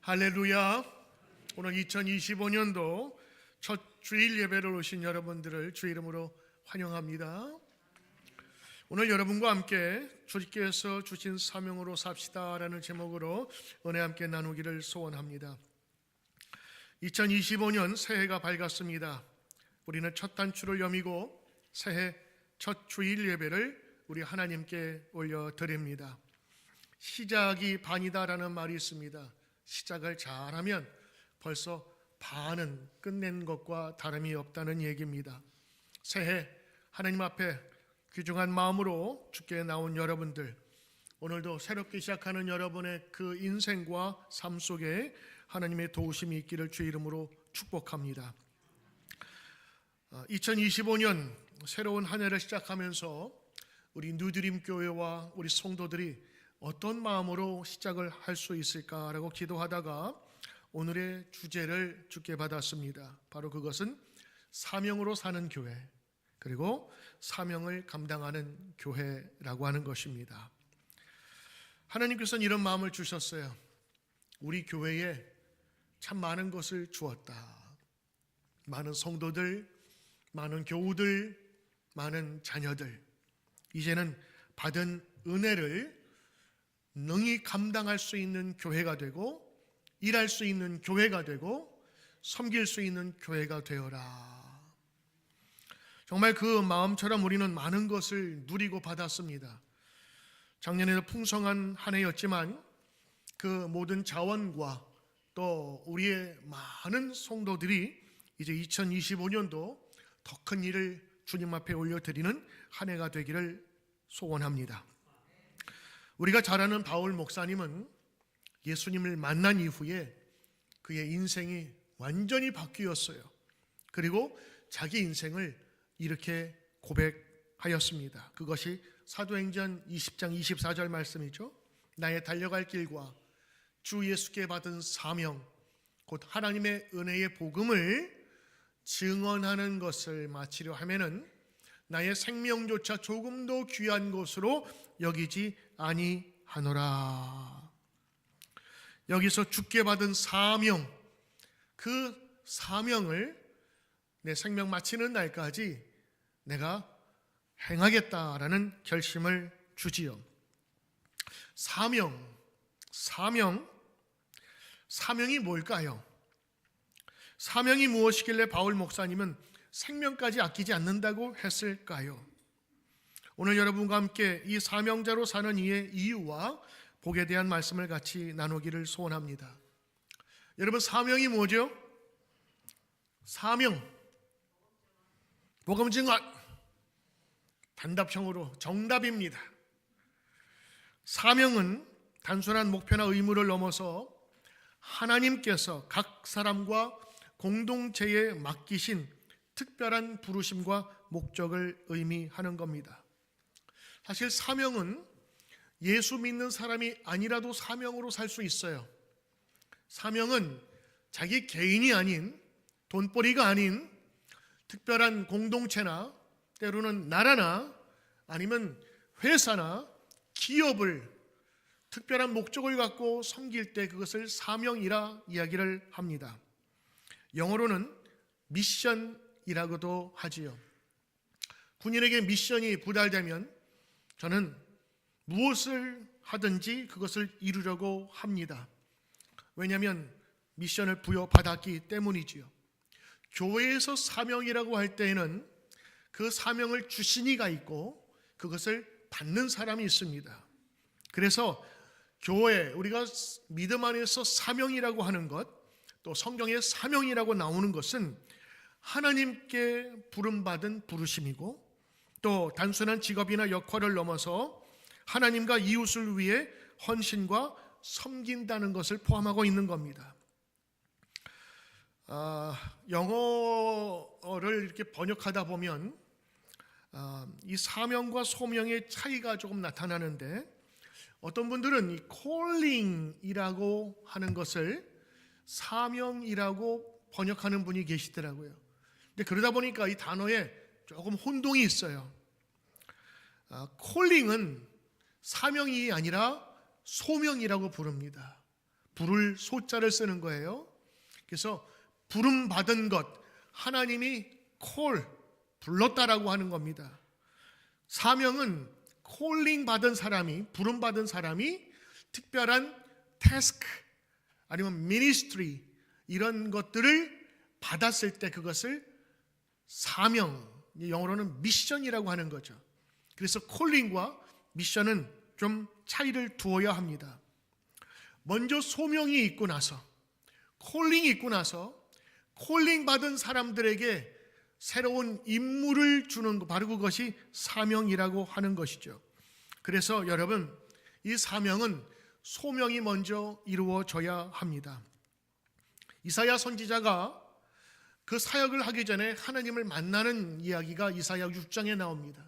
할렐루야. 오늘 2025년도 첫 주일 예배를 오신 여러분들을 주 이름으로 환영합니다. 오늘 여러분과 함께 주님께서 주신 사명으로 삽시다 라는 제목으로 은혜 함께 나누기를 소원합니다. 2025년 새해가 밝았습니다. 우리는 첫 단추를 여미고 새해 첫 주일 예배를 우리 하나님께 올려드립니다. 시작이 반이다라는 말이 있습니다. 시작을 잘하면 벌써 반은 끝낸 것과 다름이 없다는 얘기입니다. 새해 하나님 앞에 귀중한 마음으로 주께 나온 여러분들, 오늘도 새롭게 시작하는 여러분의 그 인생과 삶 속에 하나님의 도우심이 있기를 주 이름으로 축복합니다. 2025년 새로운 한 해를 시작하면서 우리 뉴드림 교회와 우리 성도들이 어떤 마음으로 시작을 할 수 있을까라고 기도하다가 오늘의 주제를 주께 받았습니다. 바로 그것은 사명으로 사는 교회, 그리고 사명을 감당하는 교회라고 하는 것입니다. 하나님께서는 이런 마음을 주셨어요. 우리 교회에 참 많은 것을 주었다. 많은 성도들, 많은 교우들, 많은 자녀들, 이제는 받은 은혜를 능히 감당할 수 있는 교회가 되고, 일할 수 있는 교회가 되고, 섬길 수 있는 교회가 되어라. 정말 그 마음처럼 우리는 많은 것을 누리고 받았습니다. 작년에도 풍성한 한 해였지만 그 모든 자원과 또 우리의 많은 성도들이 이제 2025년도 더 큰 일을 주님 앞에 올려드리는 한 해가 되기를 소원합니다. 우리가 잘 아는 바울 목사님은 예수님을 만난 이후에 그의 인생이 완전히 바뀌었어요. 그리고 자기 인생을 이렇게 고백하였습니다. 그것이 사도행전 20장 24절 말씀이죠. 나의 달려갈 길과 주 예수께 받은 사명, 곧 하나님의 은혜의 복음을 증언하는 것을 마치려 하면은 나의 생명조차 조금도 귀한 것으로 여기지 아니하노라. 여기서 주께 받은 사명, 그 사명을 내 생명 마치는 날까지 내가 행하겠다라는 결심을 주지요. 사명이 뭘까요? 사명이 무엇이길래 바울 목사님은 생명까지 아끼지 않는다고 했을까요? 오늘 여러분과 함께 이 사명자로 사는 이의 이유와 복에 대한 말씀을 같이 나누기를 소원합니다. 여러분, 사명이 뭐죠? 사명, 복음 증언, 단답형으로 정답입니다. 사명은 단순한 목표나 의무를 넘어서 하나님께서 각 사람과 공동체에 맡기신 특별한 부르심과 목적을 의미하는 겁니다. 사실 사명은 예수 믿는 사람이 아니라도 사명으로 살 수 있어요. 사명은 자기 개인이 아닌, 돈벌이가 아닌 특별한 공동체나 때로는 나라나 아니면 회사나 기업을 특별한 목적을 갖고 섬길 때 그것을 사명이라 이야기를 합니다. 영어로는 미션이라고도 하지요. 군인에게 미션이 부달되면 저는 무엇을 하든지 그것을 이루려고 합니다. 왜냐하면 미션을 부여받았기 때문이지요. 교회에서 사명이라고 할 때에는 그 사명을 주신 이가 있고 그것을 받는 사람이 있습니다. 그래서 교회, 우리가 믿음 안에서 사명이라고 하는 것, 또 성경에 사명이라고 나오는 것은 하나님께 부름받은 부르심이고, 또 단순한 직업이나 역할을 넘어서 하나님과 이웃을 위해 헌신과 섬긴다는 것을 포함하고 있는 겁니다. 영어를 이렇게 번역하다 보면 이 사명과 소명의 차이가 조금 나타나는데, 어떤 분들은 이 calling이라고 하는 것을 사명이라고 번역하는 분이 계시더라고요. 근데 그러다 보니까 이 단어에 조금 혼동이 있어요. calling은 사명이 아니라 소명이라고 부릅니다. 부를 소자를 쓰는 거예요. 그래서 부름 받은 것, 하나님이 불렀다라고 하는 겁니다. 사명은 콜링 받은 사람이, 부름 받은 사람이 특별한 태스크 아니면 미니스트리 이런 것들을 받았을 때 그것을 사명, 영어로는 미션이라고 하는 거죠. 그래서 콜링과 미션은 좀 차이를 두어야 합니다. 먼저 소명이 있고 나서, 콜링이 있고 나서 콜링 받은 사람들에게 새로운 임무를 주는 것, 바로 그것이 사명이라고 하는 것이죠. 그래서 여러분, 이 사명은 소명이 먼저 이루어져야 합니다. 이사야 선지자가 그 사역을 하기 전에 하나님을 만나는 이야기가 이사야 6장에 나옵니다.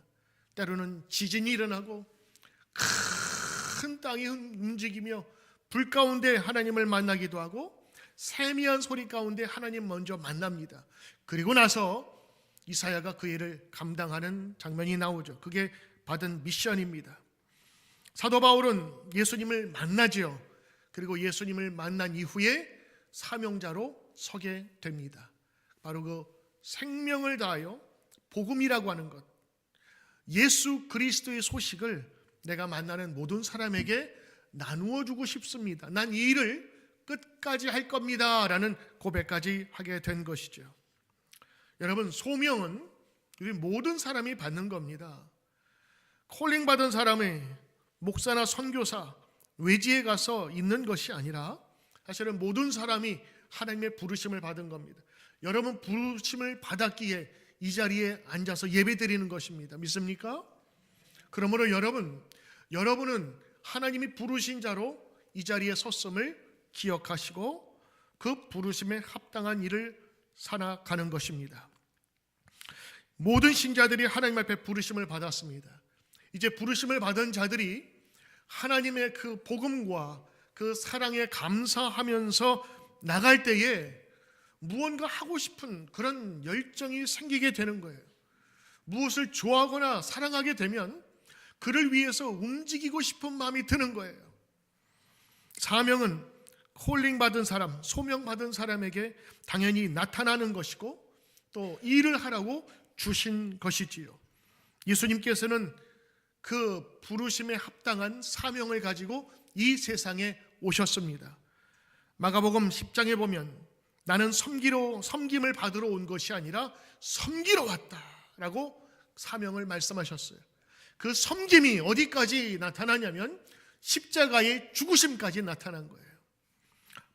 때로는 지진이 일어나고 큰 땅이 움직이며 불 가운데 하나님을 만나기도 하고 세미한 소리 가운데 하나님 먼저 만납니다. 그리고 나서 이사야가 그 일을 감당하는 장면이 나오죠. 그게 받은 미션입니다. 사도 바울은 예수님을 만나지요. 그리고 예수님을 만난 이후에 사명자로 서게 됩니다. 바로 그 생명을 다하여 복음이라고 하는 것, 예수 그리스도의 소식을 내가 만나는 모든 사람에게 나누어 주고 싶습니다. 난 이 일을 끝까지 할 겁니다 라는 고백까지 하게 된 것이죠. 여러분, 소명은 우리 모든 사람이 받는 겁니다. 콜링 받은 사람이 목사나 선교사, 외지에 가서 있는 것이 아니라 사실은 모든 사람이 하나님의 부르심을 받은 겁니다. 여러분 부르심을 받았기에 이 자리에 앉아서 예배드리는 것입니다. 믿습니까? 그러므로 여러분은 하나님이 부르신 자로 이 자리에 섰음을 기억하시고 그 부르심에 합당한 일을 살아가는 것입니다. 모든 신자들이 하나님 앞에 부르심을 받았습니다. 이제 부르심을 받은 자들이 하나님의 그 복음과 그 사랑에 감사하면서 나갈 때에 무언가 하고 싶은 그런 열정이 생기게 되는 거예요. 무엇을 좋아하거나 사랑하게 되면 그를 위해서 움직이고 싶은 마음이 드는 거예요. 사명은 콜링 받은 사람, 소명 받은 사람에게 당연히 나타나는 것이고 또 일을 하라고 주신 것이지요. 예수님께서는 그 부르심에 합당한 사명을 가지고 이 세상에 오셨습니다. 마가복음 10장에 보면 나는 섬김을 받으러 온 것이 아니라 섬기러 왔다라고 사명을 말씀하셨어요. 그 섬김이 어디까지 나타나냐면 십자가의 죽으심까지 나타난 거예요.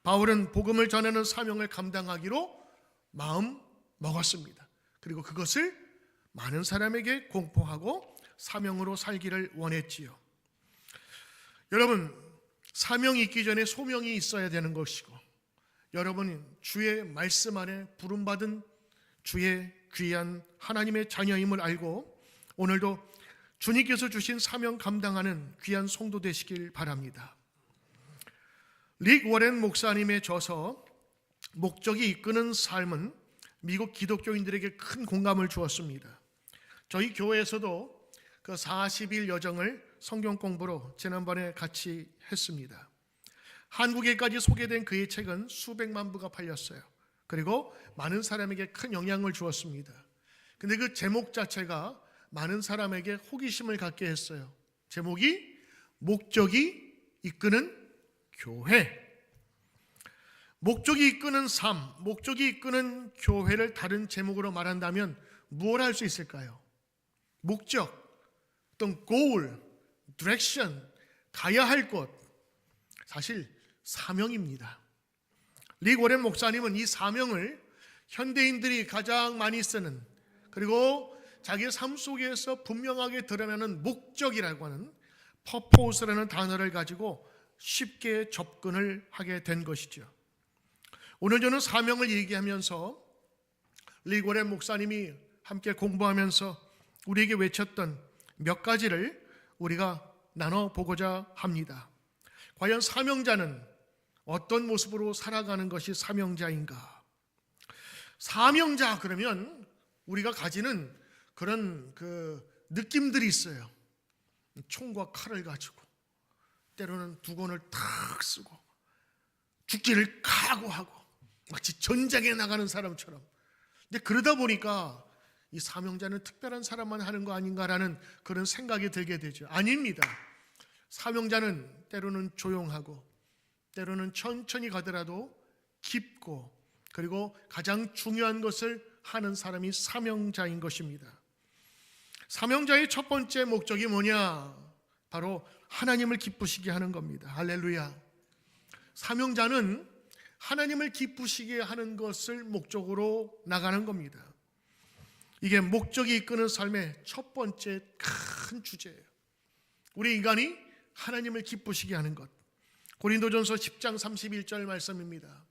바울은 복음을 전하는 사명을 감당하기로 마음 먹었습니다. 그리고 그것을 많은 사람에게 공포하고 사명으로 살기를 원했지요. 여러분, 사명이 있기 전에 소명이 있어야 되는 것이고, 여러분은 주의 말씀 안에 부름받은 주의 귀한 하나님의 자녀임을 알고 오늘도 주님께서 주신 사명 감당하는 귀한 성도 되시길 바랍니다. 릭 워렌 목사님의 저서 목적이 이끄는 삶은 미국 기독교인들에게 큰 공감을 주었습니다. 저희 교회에서도 그 40일 여정을 성경 공부로 지난번에 같이 했습니다. 한국에까지 소개된 그의 책은 수백만 부가 팔렸어요. 그리고 많은 사람에게 큰 영향을 주었습니다. 근데 그 제목 자체가 많은 사람에게 호기심을 갖게 했어요. 제목이 목적이 이끄는 교회. 목적이 이끄는 삶, 목적이 이끄는 교회를 다른 제목으로 말한다면 무엇을 할 수 있을까요? 목적, 어떤 goal, direction, 가야 할 곳, 사실 사명입니다. 릭 워렌 목사님은 이 사명을 현대인들이 가장 많이 쓰는, 그리고 자기의 삶 속에서 분명하게 드러나는 목적이라고 하는 purpose라는 단어를 가지고 쉽게 접근을 하게 된 것이죠. 오늘 저는 사명을 얘기하면서 릭 워렌 목사님이 함께 공부하면서 우리에게 외쳤던 몇 가지를 우리가 나눠보고자 합니다. 과연 사명자는 어떤 모습으로 살아가는 것이 사명자인가? 사명자 그러면 우리가 가지는 그런 그 느낌들이 있어요. 총과 칼을 가지고 때로는 두건을 탁 쓰고 죽지를 각오하고 마치 전장에 나가는 사람처럼. 근데 그러다 보니까 이 사명자는 특별한 사람만 하는 거 아닌가라는 그런 생각이 들게 되죠. 아닙니다. 사명자는 때로는 조용하고 때로는 천천히 가더라도 깊고, 그리고 가장 중요한 것을 하는 사람이 사명자인 것입니다. 사명자의 첫 번째 목적이 뭐냐? 바로 하나님을 기쁘시게 하는 겁니다. 할렐루야. 사명자는 하나님을 기쁘시게 하는 것을 목적으로 나가는 겁니다. 이게 목적이 이끄는 삶의 첫 번째 큰 주제예요. 우리 인간이 하나님을 기쁘시게 하는 것. 고린도전서 10장 31절 말씀입니다.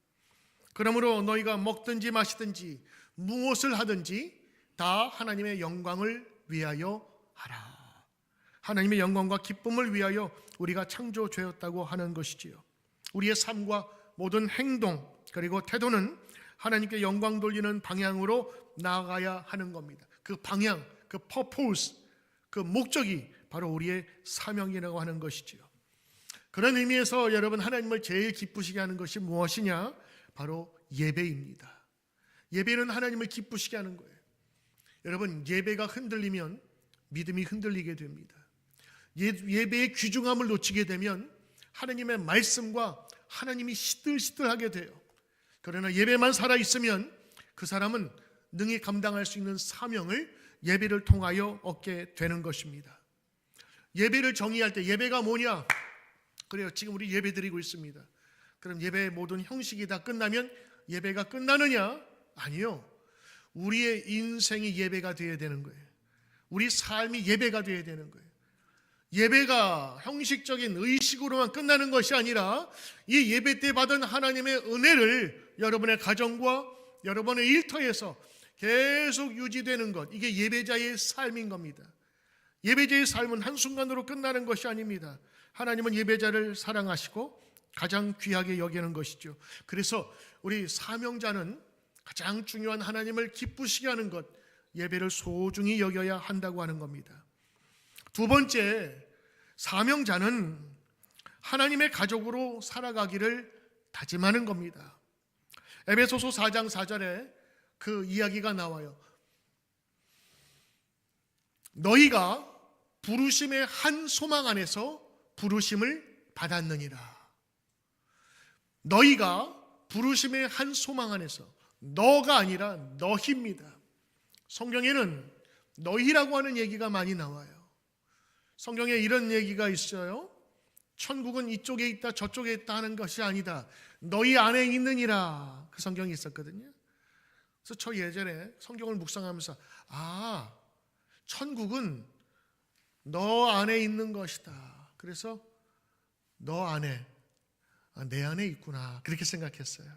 그러므로 너희가 먹든지 마시든지 무엇을 하든지 다 하나님의 영광을 위하여 하라. 하나님의 영광과 기쁨을 위하여 우리가 창조되었다고 하는 것이지요. 우리의 삶과 모든 행동 그리고 태도는 하나님께 영광 돌리는 방향으로 나아가야 하는 겁니다. 그 방향, 그 purpose, 그 목적이 바로 우리의 사명이라고 하는 것이지요. 그런 의미에서 여러분, 하나님을 제일 기쁘시게 하는 것이 무엇이냐? 바로 예배입니다. 예배는 하나님을 기쁘시게 하는 거예요. 여러분, 예배가 흔들리면 믿음이 흔들리게 됩니다. 예배의 귀중함을 놓치게 되면 하나님의 말씀과 하나님이 시들시들하게 돼요. 그러나 예배만 살아있으면 그 사람은 능히 감당할 수 있는 사명을 예배를 통하여 얻게 되는 것입니다. 예배를 정의할 때 예배가 뭐냐? 그래요, 지금 우리 예배 드리고 있습니다. 그럼 예배의 모든 형식이 다 끝나면 예배가 끝나느냐? 아니요. 우리의 인생이 예배가 되어야 되는 거예요. 우리 삶이 예배가 되어야 되는 거예요. 예배가 형식적인 의식으로만 끝나는 것이 아니라 이 예배 때 받은 하나님의 은혜를 여러분의 가정과 여러분의 일터에서 계속 유지되는 것, 이게 예배자의 삶인 겁니다. 예배자의 삶은 한순간으로 끝나는 것이 아닙니다. 하나님은 예배자를 사랑하시고 가장 귀하게 여기는 것이죠. 그래서 우리 사명자는 가장 중요한 하나님을 기쁘시게 하는 것, 예배를 소중히 여겨야 한다고 하는 겁니다. 두 번째, 사명자는 하나님의 가족으로 살아가기를 다짐하는 겁니다. 에베소서 4장 4절에 그 이야기가 나와요. 너희가 부르심의 한 소망 안에서 부르심을 받았느니라. 너희가 부르심의 한 소망 안에서, 너가 아니라 너희입니다. 성경에는 너희라고 하는 얘기가 많이 나와요. 성경에 이런 얘기가 있어요. 천국은 이쪽에 있다 저쪽에 있다 하는 것이 아니다. 너희 안에 있느니라. 그 성경이 있었거든요. 그래서 저 예전에 성경을 묵상하면서 천국은 너 안에 있는 것이다. 그래서 너 안에, 내 안에 있구나, 그렇게 생각했어요.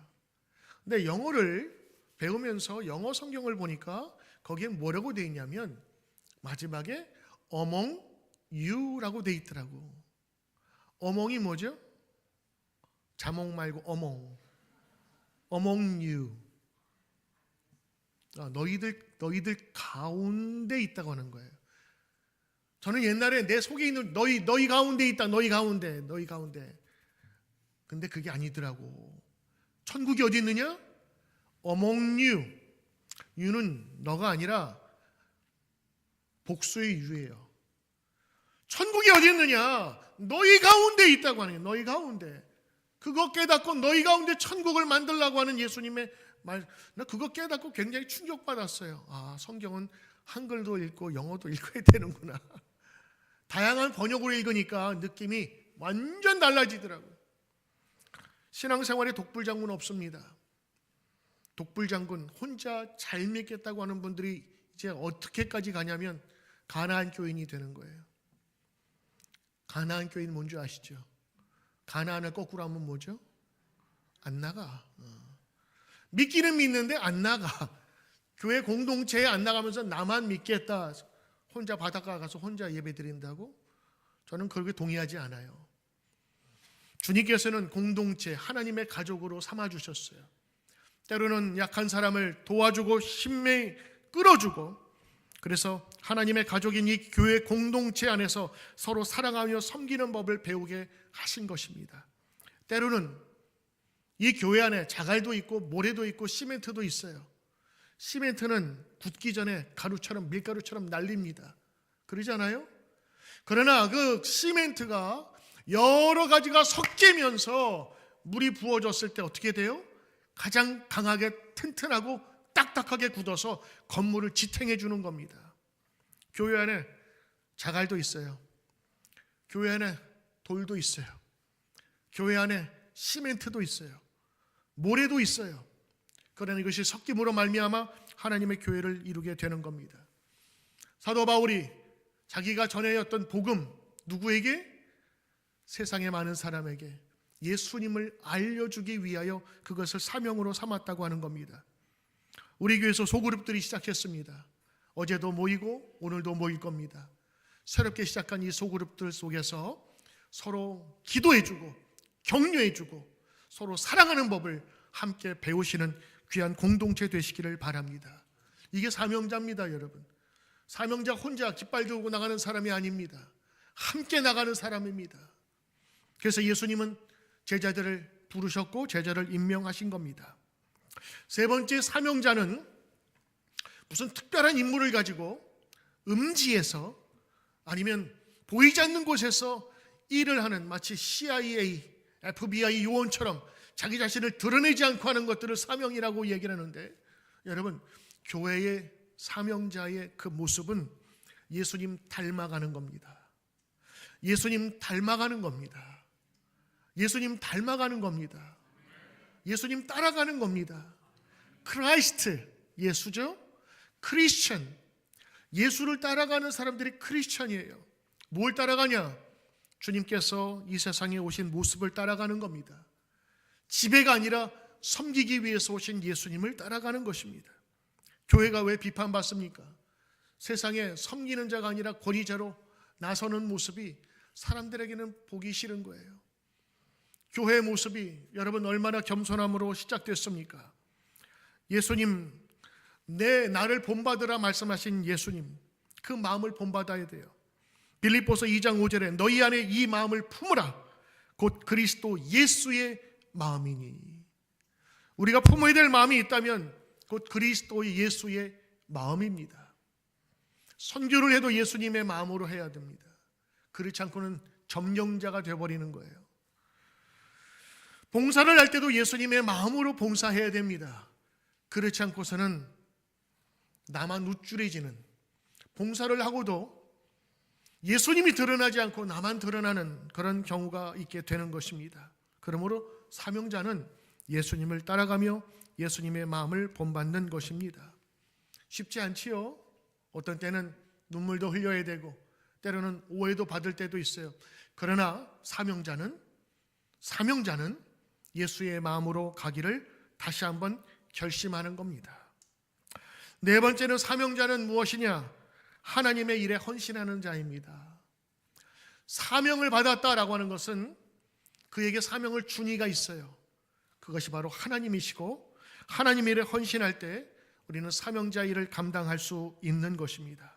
근데 영어를 배우면서 영어 성경을 보니까 거기에 뭐라고 되어 있냐면 마지막에 among you라고 되어 있더라고. among이 뭐죠? 자몽 말고 among you. 너희들 가운데 있다고 하는 거예요. 저는 옛날에 내 속에 있는 너희 가운데 있다. 너희 가운데. 근데 그게 아니더라고. 천국이 어디 있느냐? among you. you는 너가 아니라 복수의 유예요. 천국이 어디 있느냐? 너희 가운데 있다고 하는 거예요. 너희 가운데. 그거 깨닫고 너희 가운데 천국을 만들라고 하는 예수님의 말, 나 그거 깨닫고 굉장히 충격받았어요. 성경은 한글도 읽고 영어도 읽어야 되는구나. 다양한 번역으로 읽으니까 느낌이 완전 달라지더라고요. 신앙생활에 독불장군 없습니다. 독불장군, 혼자 잘 믿겠다고 하는 분들이 이제 어떻게까지 가냐면 가나안 교인이 되는 거예요. 가나안 교인 뭔지 아시죠? 가나안을 거꾸로 하면 뭐죠? 안 나가. 믿기는 믿는데 안 나가. 교회 공동체에 안 나가면서 나만 믿겠다. 혼자 바닷가 가서 혼자 예배 드린다고? 저는 그렇게 동의하지 않아요. 주님께서는 공동체, 하나님의 가족으로 삼아주셨어요. 때로는 약한 사람을 도와주고 힘에 끌어주고, 그래서 하나님의 가족인 이 교회 공동체 안에서 서로 사랑하며 섬기는 법을 배우게 하신 것입니다. 때로는 이 교회 안에 자갈도 있고 모래도 있고 시멘트도 있어요. 시멘트는 굳기 전에 가루처럼 밀가루처럼 날립니다. 그러잖아요. 그러나 그 시멘트가 여러 가지가 섞이면서 물이 부어졌을 때 어떻게 돼요? 가장 강하게 튼튼하고 딱딱하게 굳어서 건물을 지탱해 주는 겁니다. 교회 안에 자갈도 있어요. 교회 안에 돌도 있어요. 교회 안에 시멘트도 있어요. 모래도 있어요. 그러나 이것이 섞임으로 말미암아 하나님의 교회를 이루게 되는 겁니다. 사도 바울이 자기가 전해였던 복음, 누구에게? 세상의 많은 사람에게 예수님을 알려주기 위하여 그것을 사명으로 삼았다고 하는 겁니다. 우리 교회에서 소그룹들이 시작했습니다. 어제도 모이고 오늘도 모일 겁니다. 새롭게 시작한 이 소그룹들 속에서 서로 기도해주고 격려해주고 서로 사랑하는 법을 함께 배우시는 귀한 공동체 되시기를 바랍니다. 이게 사명자입니다, 여러분. 사명자 혼자 깃발 들고 나가는 사람이 아닙니다. 함께 나가는 사람입니다. 그래서 예수님은 제자들을 부르셨고 제자를 임명하신 겁니다. 세 번째 사명자는 무슨 특별한 임무를 가지고 음지에서 아니면 보이지 않는 곳에서 일을 하는 마치 CIA, FBI 요원처럼 자기 자신을 드러내지 않고 하는 것들을 사명이라고 얘기를 하는데, 여러분, 교회의 사명자의 그 모습은 예수님 닮아가는 겁니다. 예수님 닮아가는 겁니다. 예수님 닮아가는 겁니다. 예수님 따라가는 겁니다. 크라이스트, 예수죠? 크리스천, 예수를 따라가는 사람들이 크리스천이에요. 뭘 따라가냐? 주님께서 이 세상에 오신 모습을 따라가는 겁니다. 지배가 아니라 섬기기 위해서 오신 예수님을 따라가는 것입니다. 교회가 왜 비판받습니까? 세상에 섬기는 자가 아니라 권위자로 나서는 모습이 사람들에게는 보기 싫은 거예요. 교회의 모습이 여러분 얼마나 겸손함으로 시작됐습니까? 예수님, 나를 본받으라 말씀하신 예수님, 그 마음을 본받아야 돼요. 빌립보서 2장 5절에 너희 안에 이 마음을 품으라, 곧 그리스도 예수의 마음이니. 우리가 품어야 될 마음이 있다면 곧 그리스도의 예수의 마음입니다. 선교를 해도 예수님의 마음으로 해야 됩니다. 그렇지 않고는 점령자가 되어버리는 거예요. 봉사를 할 때도 예수님의 마음으로 봉사해야 됩니다. 그렇지 않고서는 나만 우쭐해지는, 봉사를 하고도 예수님이 드러나지 않고 나만 드러나는 그런 경우가 있게 되는 것입니다. 그러므로 사명자는 예수님을 따라가며 예수님의 마음을 본받는 것입니다. 쉽지 않지요. 어떤 때는 눈물도 흘려야 되고 때로는 오해도 받을 때도 있어요. 그러나 사명자는 예수의 마음으로 가기를 다시 한번 결심하는 겁니다. 네 번째는 사명자는 무엇이냐? 하나님의 일에 헌신하는 자입니다. 사명을 받았다라고 하는 것은 그에게 사명을 준 이가 있어요. 그것이 바로 하나님이시고 하나님 일에 헌신할 때 우리는 사명자 일을 감당할 수 있는 것입니다.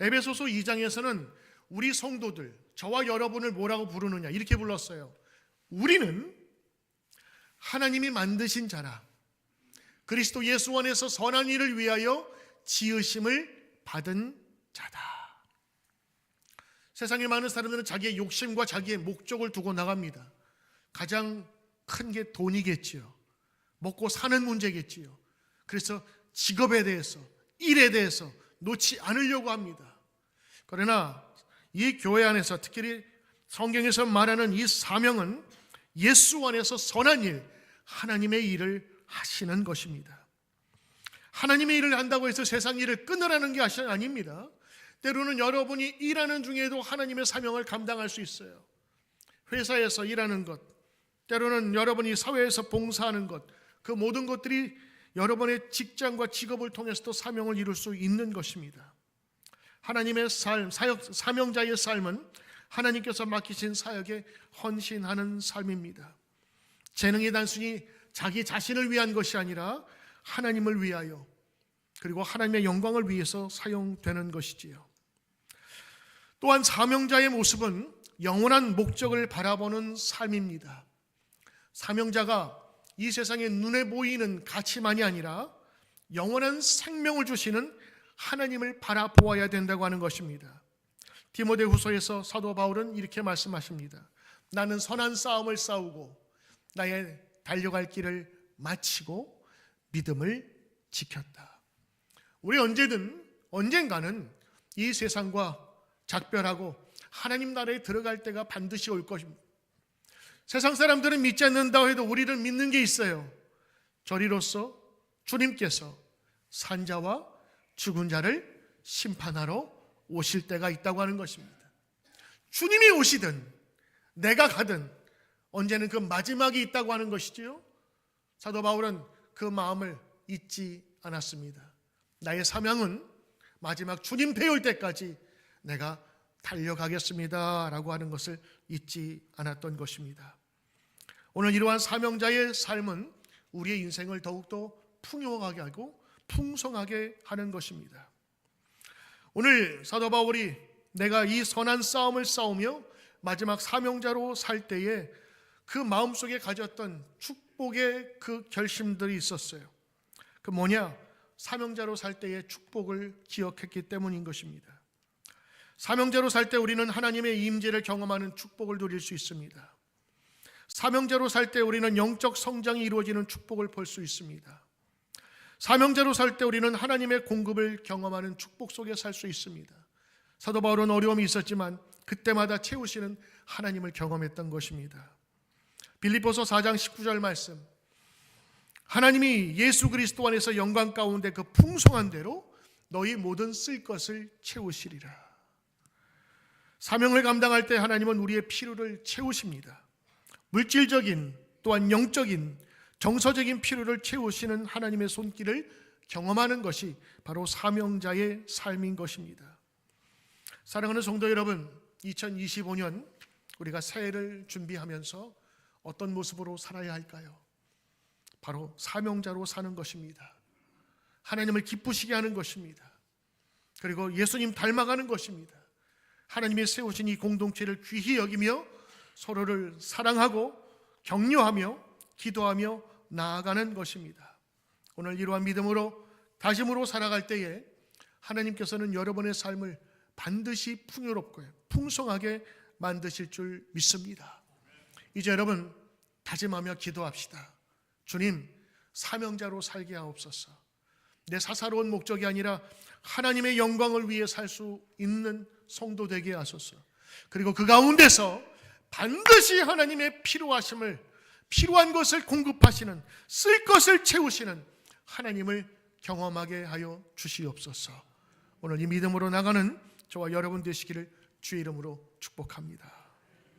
에베소서 2장에서는 우리 성도들, 저와 여러분을 뭐라고 부르느냐 이렇게 불렀어요. 우리는 하나님이 만드신 자라, 그리스도 예수 안에서 선한 일을 위하여 지으심을 받은 자다. 세상에 많은 사람들은 자기의 욕심과 자기의 목적을 두고 나갑니다. 가장 큰 게 돈이겠지요. 먹고 사는 문제겠지요. 그래서 직업에 대해서, 일에 대해서 놓지 않으려고 합니다. 그러나 이 교회 안에서 특히 성경에서 말하는 이 사명은 예수 안에서 선한 일, 하나님의 일을 하시는 것입니다. 하나님의 일을 한다고 해서 세상 일을 끊으라는 게 아닙니다. 때로는 여러분이 일하는 중에도 하나님의 사명을 감당할 수 있어요. 회사에서 일하는 것, 때로는 여러분이 사회에서 봉사하는 것, 그 모든 것들이 여러분의 직장과 직업을 통해서도 사명을 이룰 수 있는 것입니다. 하나님의 삶, 사명자의 삶은 하나님께서 맡기신 사역에 헌신하는 삶입니다. 재능이 단순히 자기 자신을 위한 것이 아니라 하나님을 위하여, 그리고 하나님의 영광을 위해서 사용되는 것이지요. 또한 사명자의 모습은 영원한 목적을 바라보는 삶입니다. 사명자가 이 세상에 눈에 보이는 가치만이 아니라 영원한 생명을 주시는 하나님을 바라보아야 된다고 하는 것입니다. 디모데후서에서 사도 바울은 이렇게 말씀하십니다. 나는 선한 싸움을 싸우고 나의 달려갈 길을 마치고 믿음을 지켰다. 우리 언젠가는 이 세상과 작별하고 하나님 나라에 들어갈 때가 반드시 올 것입니다. 세상 사람들은 믿지 않는다고 해도 우리는 믿는 게 있어요. 저리로서 주님께서 산자와 죽은 자를 심판하러 오실 때가 있다고 하는 것입니다. 주님이 오시든 내가 가든 언제는 그 마지막이 있다고 하는 것이지요. 사도 바울은 그 마음을 잊지 않았습니다. 나의 사명은 마지막 주님 배울 때까지 내가 달려가겠습니다 라고 하는 것을 잊지 않았던 것입니다. 오늘 이러한 사명자의 삶은 우리의 인생을 더욱더 풍요하게 하고 풍성하게 하는 것입니다. 오늘 사도 바울이 내가 이 선한 싸움을 싸우며 마지막 사명자로 살 때에 그 마음속에 가졌던 축복의 그 결심들이 있었어요. 그 뭐냐? 사명자로 살 때의 축복을 기억했기 때문인 것입니다. 사명자로 살 때 우리는 하나님의 임재를 경험하는 축복을 누릴 수 있습니다. 사명자로 살 때 우리는 영적 성장이 이루어지는 축복을 볼 수 있습니다. 사명자로 살 때 우리는 하나님의 공급을 경험하는 축복 속에 살 수 있습니다. 사도 바울은 어려움이 있었지만 그때마다 채우시는 하나님을 경험했던 것입니다. 빌립보서 4장 19절 말씀, 하나님이 예수 그리스도 안에서 영광 가운데 그 풍성한 대로 너희 모든 쓸 것을 채우시리라. 사명을 감당할 때 하나님은 우리의 필요를 채우십니다. 물질적인 또한 영적인 정서적인 필요를 채우시는 하나님의 손길을 경험하는 것이 바로 사명자의 삶인 것입니다. 사랑하는 성도 여러분, 2025년 우리가 새해를 준비하면서 어떤 모습으로 살아야 할까요? 바로 사명자로 사는 것입니다. 하나님을 기쁘시게 하는 것입니다. 그리고 예수님 닮아가는 것입니다. 하나님이 세우신 이 공동체를 귀히 여기며 서로를 사랑하고 격려하며 기도하며 나아가는 것입니다. 오늘 이러한 믿음으로 다짐으로 살아갈 때에 하나님께서는 여러분의 삶을 반드시 풍요롭고 풍성하게 만드실 줄 믿습니다. 이제 여러분 다짐하며 기도합시다. 주님, 사명자로 살게 하옵소서. 내 사사로운 목적이 아니라 하나님의 영광을 위해 살 수 있는 성도 되게 하소서. 그리고 그 가운데서 반드시 하나님의 필요한 것을 공급하시는, 쓸 것을 채우시는 하나님을 경험하게 하여 주시옵소서. 오늘 이 믿음으로 나가는 저와 여러분 되시기를 주의 이름으로 축복합니다.